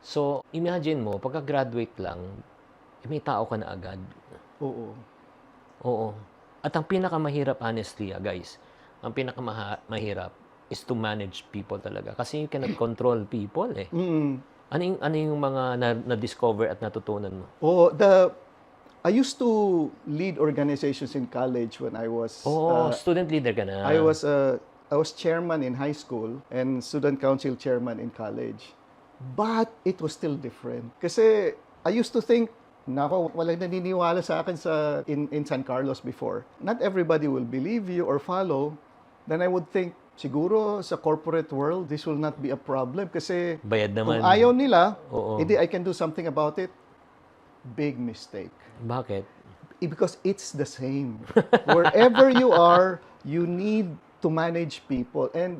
So, imagine mo, pagka-graduate lang, may tao ka na agad. Oo. Oo. At ang pinakamahirap, honestly, guys, ang pinakamahirap is to manage people talaga. Kasi you cannot control people eh. Mm. Ano yung mga na-discover at natutunan mo? Oo, I used to lead organizations in college when Oo, student leader ka na. I was chairman in high school and student council chairman in college. But it was still different. Kasi I used to think, nako, walang naniniwala sa akin in San Carlos before. Not everybody will believe you or follow. Then I would think, siguro sa corporate world, this will not be a problem. Kasi Bayad kung naman. ayaw nila, Oo. hindi I can do something about it. Big mistake. Bakit? Because it's the same. Wherever you are, you need to manage people. And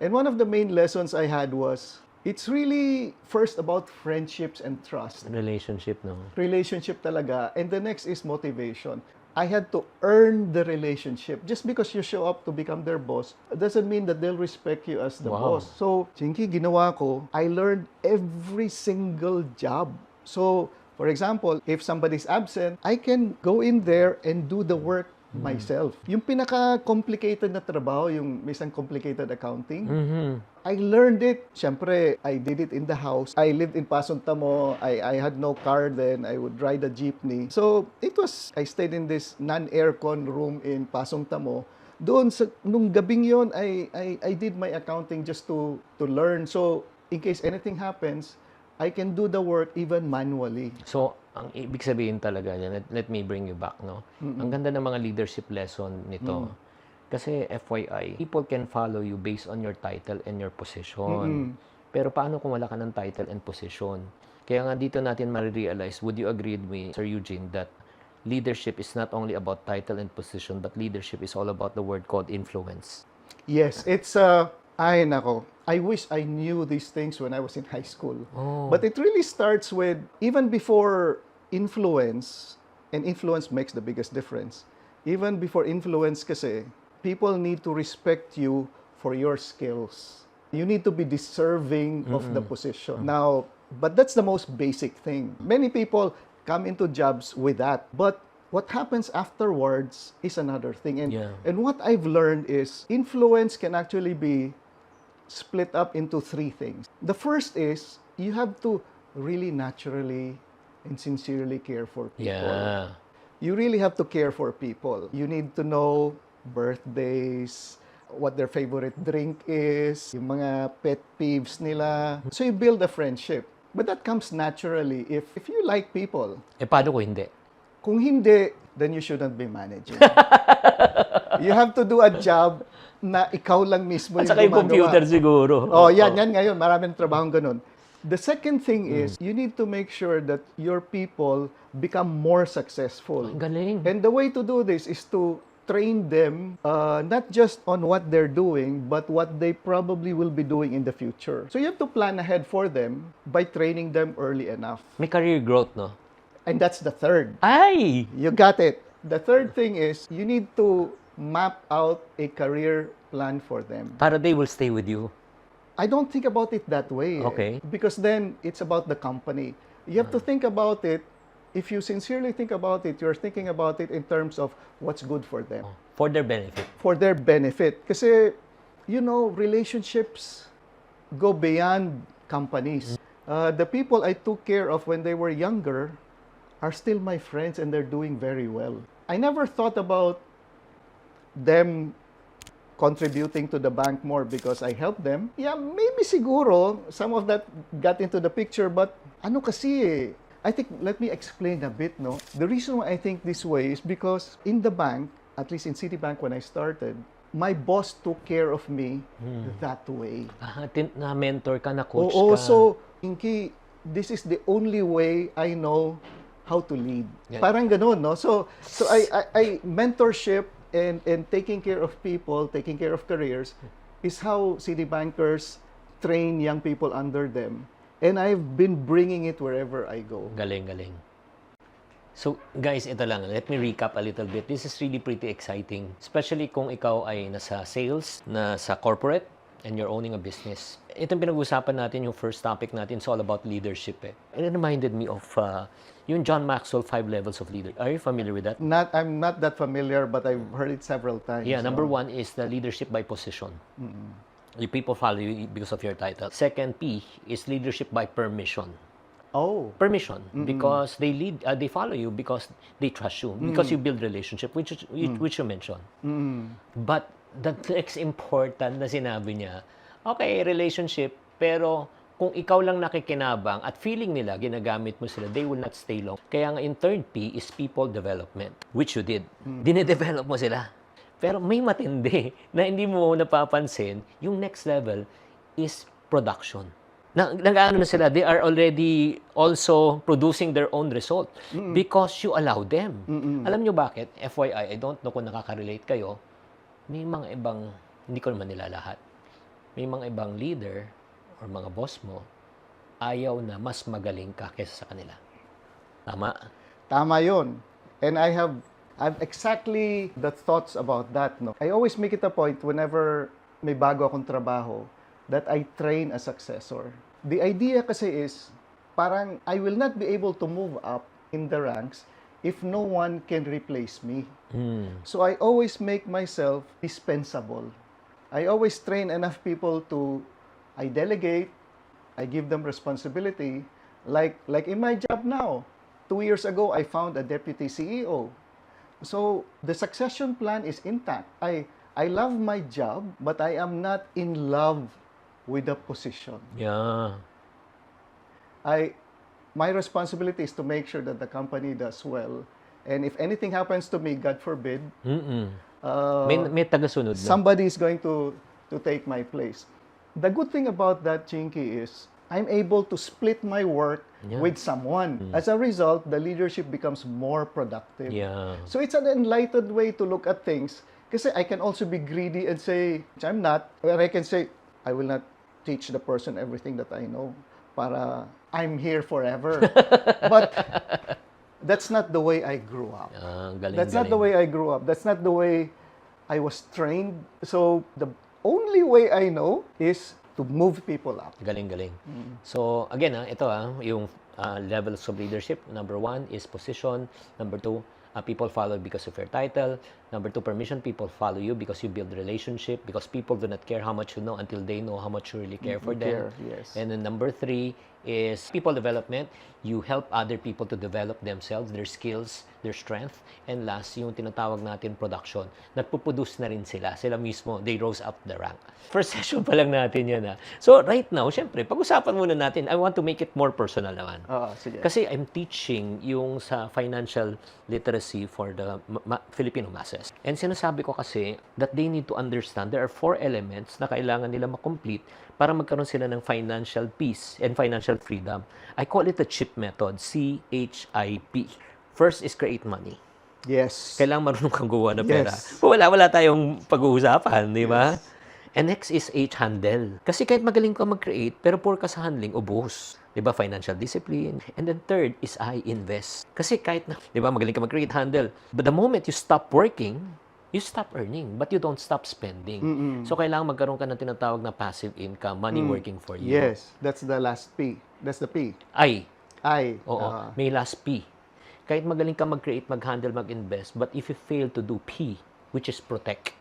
one of the main lessons I had was, it's really first about friendships and trust. Relationship, no? Relationship talaga. And the next is motivation. I had to earn the relationship. Just because you show up to become their boss, doesn't mean that they'll respect you as the Wow. boss. So, Chinky, ginawa ko, I learned every single job. So, for example, if somebody's absent, I can go in there and do the work myself. Yung pinaka-complicated na trabaho, yung minsan complicated accounting, I learned it. Siyempre, I did it in the house. I lived in Pasong Tamo. I had no car then. I would ride a jeepney. So, I stayed in this non-aircon room in Pasong Tamo. Doon, nung gabing yon, I did my accounting just to learn. So, in case anything happens, I can do the work even manually. So, ang ibig sabihin talaga niya, let me bring you back, no? Ang ganda ng mga leadership lesson nito. Kasi FYI, people can follow you based on your title and your position. Pero paano kung wala ka ng title and position? Kaya nga dito natin ma-realize, would you agree with me, Sir Eugene, that leadership is not only about title and position, but leadership is all about the word called influence? Yes, it's ay nako. I wish I knew these things when I was in high school. But it really starts with even before influence, and influence makes the biggest difference. Even before influence kasi, people need to respect you for your skills. You need to be deserving of the position. Now, but that's the most basic thing. Many people come into jobs with that. But what happens afterwards is another thing. And what I've learned is influence can actually be split up into three things. The first is you have to really naturally and sincerely care for people. Yeah. You really have to care for people. You need to know birthdays, what their favorite drink is, yung mga pet peeves nila. So you build a friendship. But that comes naturally if you like people. Paano ko hindi? Kung hindi, then you shouldn't be managing. You have to do a job na ikaw lang mismo At saka yung computer siguro. Yan ngayon. Maraming trabahong ganun. The second thing is, you need to make sure that your people become more successful. Galing. And the way to do this is to train them not just on what they're doing, but what they probably will be doing in the future. So you have to plan ahead for them by training them early enough. May career growth, no? And that's the third. Ay! You got it. The third thing is, you need to map out a career plan for them. Para they will stay with you. I don't think about it that way. Okay. Because then, it's about the company. You have to think about it. If you sincerely think about it, you're thinking about it in terms of what's good for them. For their benefit. For their benefit. Kasi, relationships go beyond companies. The people I took care of when they were younger are still my friends and they're doing very well. I never thought about them contributing to the bank more because I helped them. Yeah, maybe siguro some of that got into the picture, but ano kasi I think, let me explain a bit, no? The reason why I think this way is because in the bank, at least in Citibank when I started, my boss took care of me that way. Na-mentor ka, na-coach Oo, ka. so, Inky, this is the only way I know how to lead. Yeah. Parang ganun, no? So I mentorship and taking care of people, taking care of careers is how Citibankers train young people under them. And I've been bringing it wherever I go. Galing, galing. So, guys, ito lang. Let me recap a little bit. This is really pretty exciting. Especially kung ikaw ay nasa sales, nasa corporate, and you're owning a business. Itong pinag-usapan natin, yung first topic natin, it's all about leadership. And it reminded me of yung John Maxwell 5 Levels of Leadership. Are you familiar with that? I'm not that familiar, but I've heard it several times. Yeah, number one is the leadership by position. The people follow you because of your title. Second P is leadership by permission. Oh. Permission, because they follow you because they trust you, because you build relationship, which you mentioned. But the next important na sinabi niya, okay, relationship, pero kung ikaw lang nakikinabang at feeling nila ginagamit mo sila, they will not stay long. Kaya nga in third P is people development, which you did. Dinedevelop mo sila. Pero may matindi na hindi mo napapansin, yung next level is production. Nag-ano na sila, they are already also producing their own result because you allow them. Alam nyo bakit? FYI, I don't know kung nakaka-relate kayo, may mga ibang, hindi ko naman nila lahat, may mga ibang leader or mga boss mo, ayaw na mas magaling ka kaysa sa kanila. Tama? Tama yun. And I've exactly the thoughts about that. No? I always make it a point whenever may bago akong trabaho that I train a successor. The idea kasi is, parang I will not be able to move up in the ranks if no one can replace me. So I always make myself dispensable. I always train enough people to, I delegate, I give them responsibility. Like in my job now, 2 years ago, I found a deputy CEO. So the succession plan is intact. I love my job, but I am not in love with the position. Yeah. My responsibility is to make sure that the company does well. And if anything happens to me, God forbid, May tagasunod lang. somebody is going to take my place. The good thing about that, Chinky, is I'm able to split my work with someone. As a result, the leadership becomes more productive. Yeah. So it's an enlightened way to look at things. Kasi I can also be greedy and say, I'm not. Or I can say, I will not teach the person everything that I know para I'm here forever. But that's not the way I grew up. That's not the way I grew up. That's not the way I was trained. So the only way I know is to move people up. Galing. So, again, ito yung levels of leadership. Number 1 is position. Number 2, people follow because of your title. Number 2, permission. People follow you because you build relationship. Because people do not care how much you know until they know how much you really care for them. Yes. And then number 3 is people development. You help other people to develop themselves, their skills, their strength. And last, yung tinatawag natin production. Nagpuproduce na rin sila. Sila mismo, they rose up the rank. First session pa lang natin yan. So right now, syempre, pag-usapan muna natin, I want to make it more personal naman. Sige. Kasi I'm teaching yung sa financial literacy for the Filipino masses. And sinasabi ko kasi that they need to understand there are 4 elements na kailangan nila makomplete para magkaroon sila ng financial peace and financial freedom. I call it the CHIP method, CHIP. First is create money. Yes. Kailangan marunong kang gawa ng pera. Yes. Wala tayong pag-uusapan, di ba? And next is H, handle. Kasi kahit magaling ka mag-create, pero poor ka sa handling, ubos. Di ba? Financial discipline. And then third is I, invest. Kasi kahit na, di ba, magaling ka mag-create, handle. But the moment you stop working, you stop earning, but you don't stop spending. So, kailangan magkaroon ka ng tinatawag na passive income, money working for you. Yes. That's the last P. That's the P. I. I. Oo. May last P. Kahit magaling ka mag-create, mag-handle, mag-invest, but if you fail to do P, which is protect.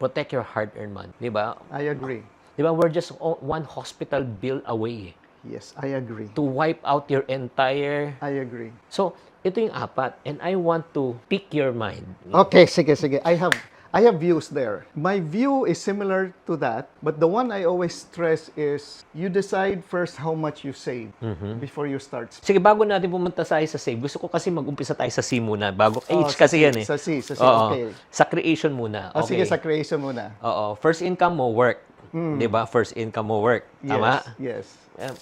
Protect your hard-earned money. Di ba? I agree. Di ba? We're just one hospital bill away Yes, I agree. to wipe out your entire... I agree. So, ito yung 4, and I want to pick your mind. Okay, sige. I have views there. My view is similar to that, but the one I always stress is you decide first how much you save before you start. Sige, bago natin pumunta sa save, gusto ko kasi mag-umpisa tayo sa C muna. Bago, H sa kasi C, yan eh. Sa C, Oo. okay. Sa creation muna. Okay. Sige, sa creation muna. Oo. First income mo, work. Di ba? First income mo, work. Tama? Yes.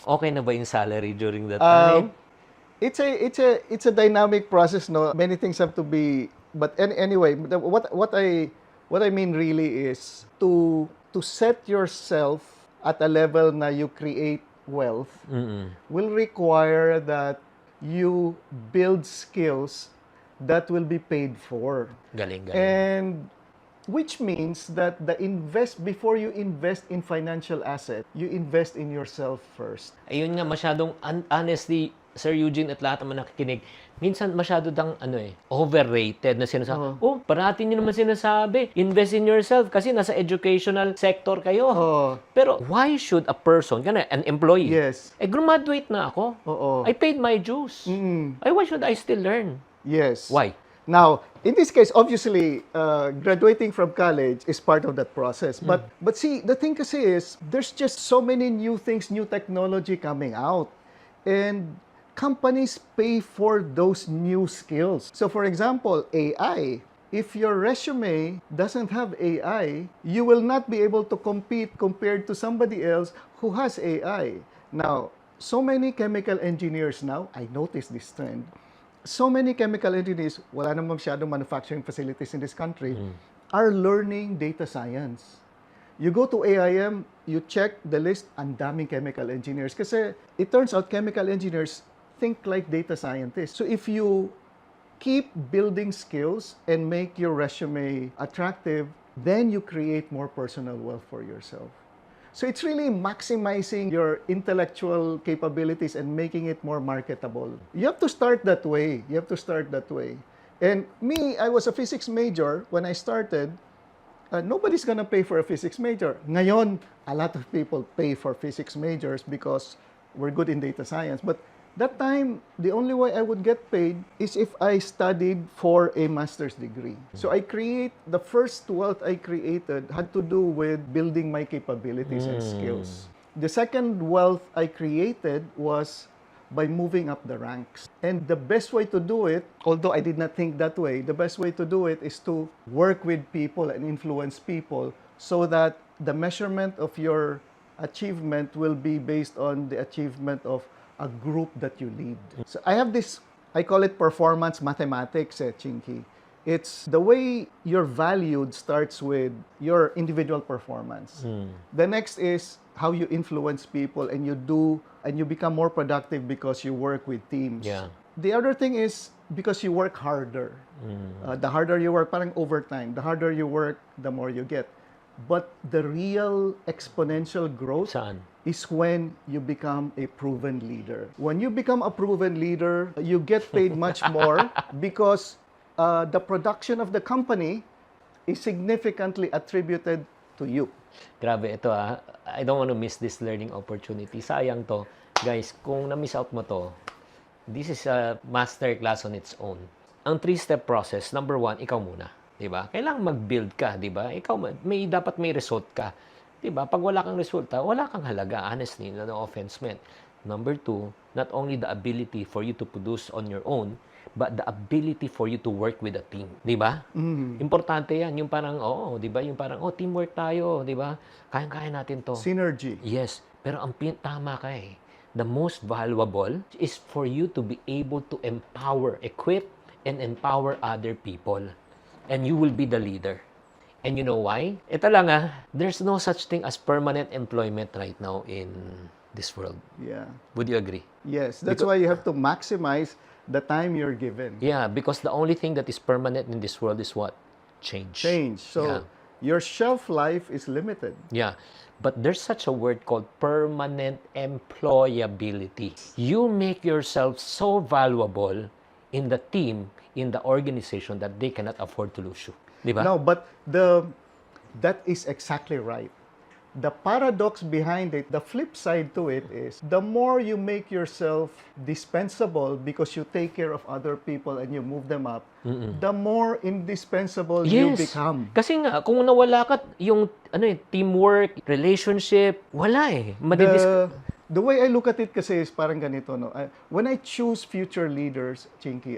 Okay na ba yung salary during that time? It's a dynamic process, no. Many things have to be, but anyway, what I mean really is to set yourself at a level na you create wealth will require that you build skills that will be paid for. Galing. And Which means that before you invest in financial asset, you invest in yourself first. Ayun nga, masyadong, honestly, Sir Eugene at lahat naman nakikinig, minsan masyado dang, overrated na sinasabi. Parati nyo naman sinasabi, invest in yourself kasi nasa educational sector kayo. Pero why should a person, an employee, Yes. graduate na ako. I paid my dues. Why should I still learn? Yes. Why? Now, in this case, obviously, graduating from college is part of that process. But see, the thing kasi is, there's just so many new things, new technology coming out. And companies pay for those new skills. So for example, AI. If your resume doesn't have AI, you will not be able to compete compared to somebody else who has AI. Now, so many chemical engineers now, I noticed this trend, so many chemical engineers, wala namang masyadong manufacturing facilities in this country, are learning data science. You go to AIM, you check the list, ang daming chemical engineers. Kasi it turns out chemical engineers think like data scientists. So if you keep building skills and make your resume attractive, then you create more personal wealth for yourself. So it's really maximizing your intellectual capabilities and making it more marketable. You have to start that way. And me, I was a physics major when I started. Nobody's gonna pay for a physics major. Ngayon, a lot of people pay for physics majors because we're good in data science. But that time, the only way I would get paid is if I studied for a master's degree. So the first wealth I created had to do with building my capabilities and skills. The second wealth I created was by moving up the ranks. And the best way to do it, although I did not think that way, the best way to do it is to work with people and influence people so that the measurement of your achievement will be based on the achievement of a group that you lead. So I have this, I call it performance mathematics, Chinky. It's the way you're valued starts with your individual performance. The next is how you influence people and you become more productive because you work with teams. Yeah. The other thing is because you work harder. The harder you work, parang overtime, the harder you work, the more you get. But the real exponential growth Saan? is when you become a proven leader. When you become a proven leader, you get paid much more because the production of the company is significantly attributed to you. Grabe, ito I don't want to miss this learning opportunity. Sayang to. Guys, kung na-miss out mo to, this is a master class on its own. Ang 3-step process, number 1, ikaw muna. Diba? Kailangan mag-build ka, diba? Ikaw, dapat may result ka. Diba? Pag wala kang resulta, wala kang halaga. Honestly, no offense meant. Number 2, not only the ability for you to produce on your own, but the ability for you to work with a team. Diba? Importante yan. Yung parang, diba? Yung parang, teamwork tayo. Diba? Kayang-kaya natin to. Synergy. Yes. Pero ang tama ka eh. The most valuable is for you to be able to equip and empower other people. And you will be the leader. And you know why? Ito lang there's no such thing as permanent employment right now in this world. Yeah. Would you agree? Yes. That's why you have to maximize the time you're given. Yeah, because the only thing that is permanent in this world is what? Change. So your shelf life is limited. Yeah. But there's such a word called permanent employability. You make yourself so valuable in the team, in the organization, that they cannot afford to lose you. Diba? No, but that is exactly right. The paradox behind it, the flip side to it is, the more you make yourself dispensable because you take care of other people and you move them up, the more indispensable you become. Kasi nga, kung nawala ka, yung teamwork, relationship, wala eh. The way I look at it kasi is parang ganito, no? When I choose future leaders, Chinky,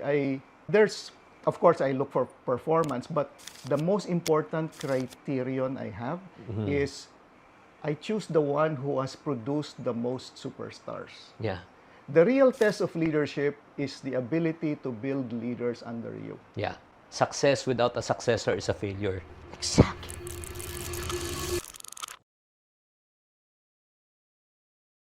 of course, I look for performance, but the most important criterion I have is I choose the one who has produced the most superstars. Yeah. The real test of leadership is the ability to build leaders under you. Yeah. Success without a successor is a failure. Exactly.